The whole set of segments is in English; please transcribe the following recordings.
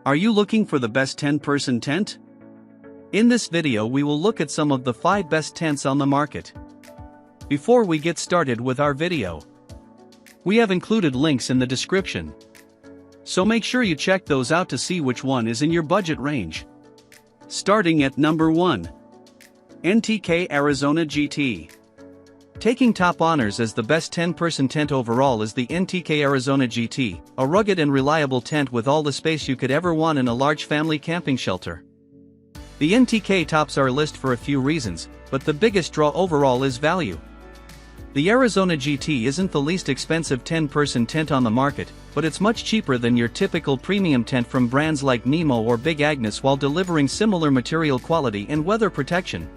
Are you looking for the best 10-person tent? In this video we will look at some of the 5 best tents on the market. Before we get started with our video, we have included links in the description, so make sure you check those out to see which one is in your budget range. Starting at number 1. NTK Arizona GT. Taking top honors as the best 10-person tent overall is the NTK Arizona GT, a rugged and reliable tent with all the space you could ever want in a large family camping shelter. The NTK tops our list for a few reasons, but the biggest draw overall is value. The Arizona GT isn't the least expensive 10-person tent on the market, but it's much cheaper than your typical premium tent from brands like Nemo or Big Agnes while delivering similar material quality and weather protection.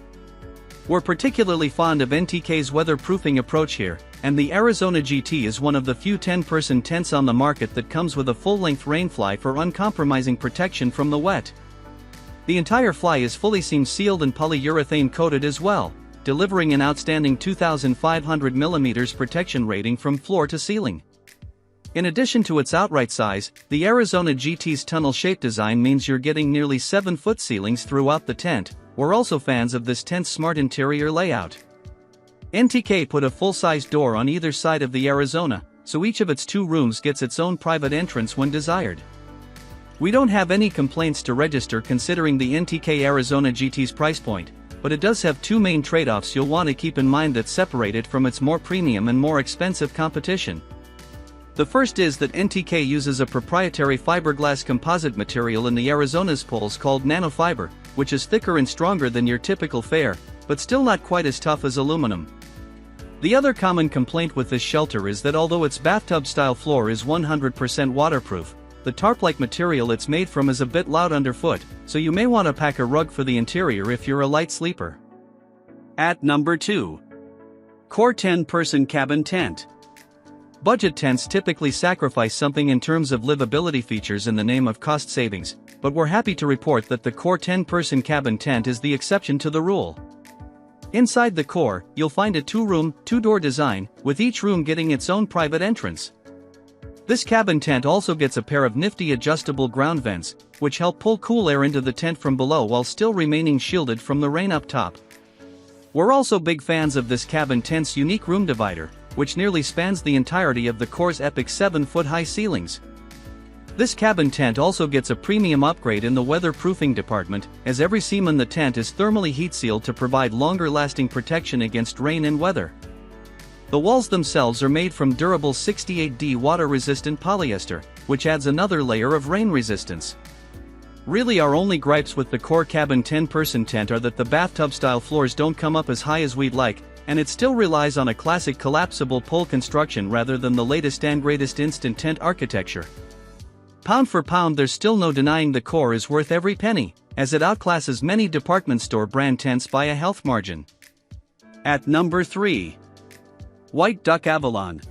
We're particularly fond of NTK's weatherproofing approach here, and the Arizona GT is one of the few 10-person tents on the market that comes with a full-length rainfly for uncompromising protection from the wet. The entire fly is fully seam-sealed and polyurethane coated as well, delivering an outstanding 2,500 mm protection rating from floor to ceiling. In addition to its outright size, the Arizona GT's tunnel-shaped design means you're getting nearly 7-foot ceilings throughout the tent. We're also fans of this tent's smart interior layout. NTK put a full-size door on either side of the Arizona, so each of its 2 rooms gets its own private entrance when desired. We don't have any complaints to register considering the NTK Arizona GT's price point, but it does have 2 main trade-offs you'll want to keep in mind that separate it from its more premium and more expensive competition. The first is that NTK uses a proprietary fiberglass composite material in the Arizona's poles called nanofiber, which is thicker and stronger than your typical fare, but still not quite as tough as aluminum. The other common complaint with this shelter is that although its bathtub-style floor is 100% waterproof, the tarp-like material it's made from is a bit loud underfoot, so you may want to pack a rug for the interior if you're a light sleeper. At number 2. Core 10-person cabin tent. Budget tents typically sacrifice something in terms of livability features in the name of cost savings, but we're happy to report that the Core 10-person cabin tent is the exception to the rule. Inside the Core, you'll find a 2-room, 2-door design, with each room getting its own private entrance. This cabin tent also gets a pair of nifty adjustable ground vents, which help pull cool air into the tent from below while still remaining shielded from the rain up top. We're also big fans of this cabin tent's unique room divider, which nearly spans the entirety of the Core's epic 7-foot-high ceilings. This cabin tent also gets a premium upgrade in the weatherproofing department, as every seam in the tent is thermally heat-sealed to provide longer-lasting protection against rain and weather. The walls themselves are made from durable 68D water-resistant polyester, which adds another layer of rain resistance. Really, our only gripes with the Core cabin 10-person tent are that the bathtub-style floors don't come up as high as we'd like, and it still relies on a classic collapsible pole construction rather than the latest and greatest instant tent architecture. Pound for pound, there's still no denying the Core is worth every penny, as it outclasses many department store brand tents by a health margin. At number 3. White Duck Avalon.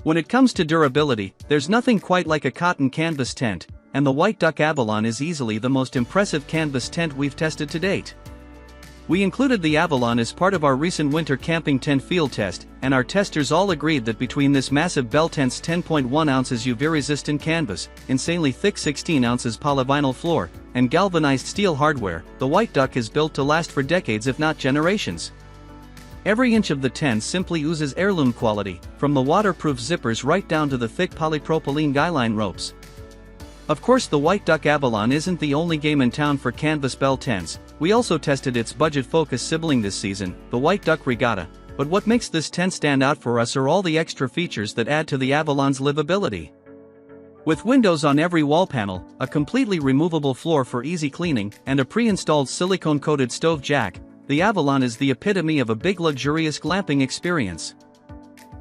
When it comes to durability, there's nothing quite like a cotton canvas tent, and the White Duck Avalon is easily the most impressive canvas tent we've tested to date. We included the Avalon as part of our recent winter camping tent field test, and our testers all agreed that between this massive Bell tent's 10.1 ounces UV-resistant canvas, insanely thick 16 ounces polyvinyl floor, and galvanized steel hardware, the White Duck is built to last for decades if not generations. Every inch of the tent simply oozes heirloom quality, from the waterproof zippers right down to the thick polypropylene guyline ropes. Of course, the White Duck Avalon isn't the only game in town for canvas Bell tents. We also tested its budget-focused sibling this season, the White Duck Regatta, but what makes this tent stand out for us are all the extra features that add to the Avalon's livability. With windows on every wall panel, a completely removable floor for easy cleaning, and a pre-installed silicone-coated stove jack, the Avalon is the epitome of a big luxurious glamping experience.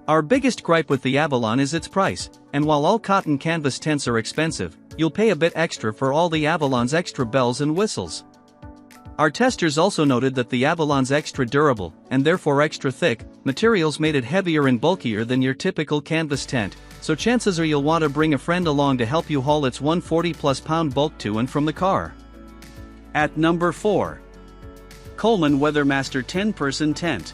Our biggest gripe with the Avalon is its price, and while all cotton canvas tents are expensive, you'll pay a bit extra for all the Avalon's extra bells and whistles. Our testers also noted that the Avalon's extra durable, and therefore extra thick, materials made it heavier and bulkier than your typical canvas tent, so chances are you'll want to bring a friend along to help you haul its 140+ pound bulk to and from the car. At number 4. Coleman WeatherMaster 10-person tent.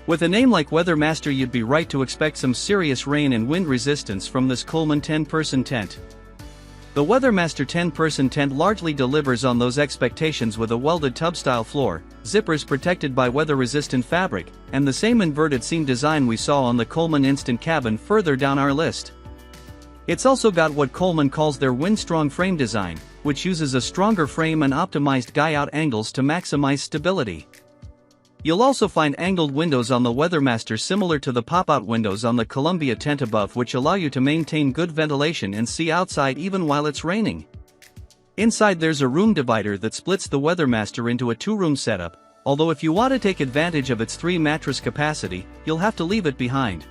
With a name like WeatherMaster, you'd be right to expect some serious rain and wind resistance from this Coleman 10-person tent. The WeatherMaster 10-person tent largely delivers on those expectations with a welded tub-style floor, zippers protected by weather-resistant fabric, and the same inverted seam design we saw on the Coleman Instant Cabin further down our list. It's also got what Coleman calls their wind-strong frame design, which uses a stronger frame and optimized guy-out angles to maximize stability. You'll also find angled windows on the WeatherMaster similar to the pop-out windows on the Columbia tent above, which allow you to maintain good ventilation and see outside even while it's raining. Inside there's a room divider that splits the WeatherMaster into a 2-room setup, although if you want to take advantage of its 3-mattress capacity, you'll have to leave it behind.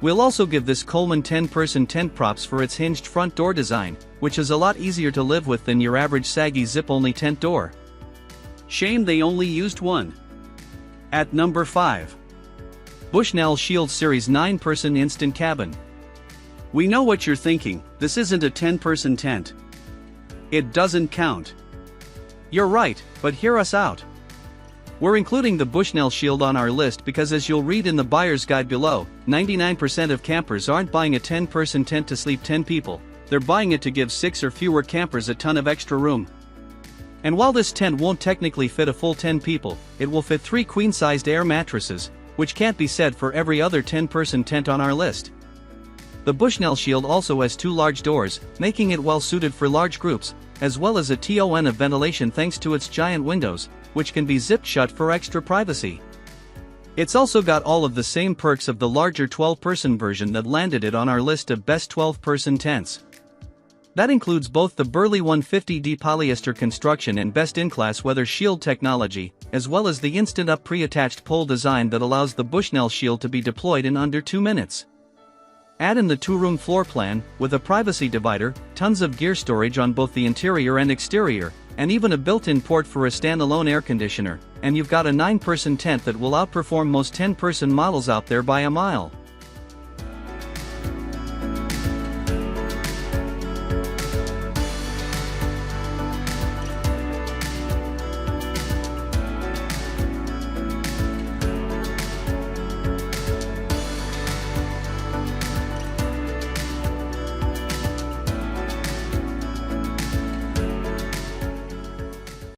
We'll also give this Coleman 10-person tent props for its hinged front door design, which is a lot easier to live with than your average saggy zip-only tent door. Shame they only used one. At number 5. Bushnell Shield Series 9-person Instant Cabin. We know what you're thinking, this isn't a 10-person tent. It doesn't count. You're right, but hear us out. We're including the Bushnell Shield on our list because, as you'll read in the buyer's guide below, 99% of campers aren't buying a 10-person tent to sleep 10 people, they're buying it to give 6 or fewer campers a ton of extra room. And while this tent won't technically fit a full 10 people, it will fit 3 queen-sized air mattresses, which can't be said for every other 10-person tent on our list. The Bushnell Shield also has 2 large doors, making it well suited for large groups, as well as a ton of ventilation thanks to its giant windows, which can be zipped shut for extra privacy. It's also got all of the same perks of the larger 12-person version that landed it on our list of best 12-person tents. That includes both the Burley 150D polyester construction and best-in-class weather shield technology, as well as the instant-up pre-attached pole design that allows the Bushnell Shield to be deployed in under 2 minutes. Add in the 2-room floor plan, with a privacy divider, tons of gear storage on both the interior and exterior, and even a built-in port for a standalone air conditioner, and you've got a 9-person tent that will outperform most 10-person models out there by a mile.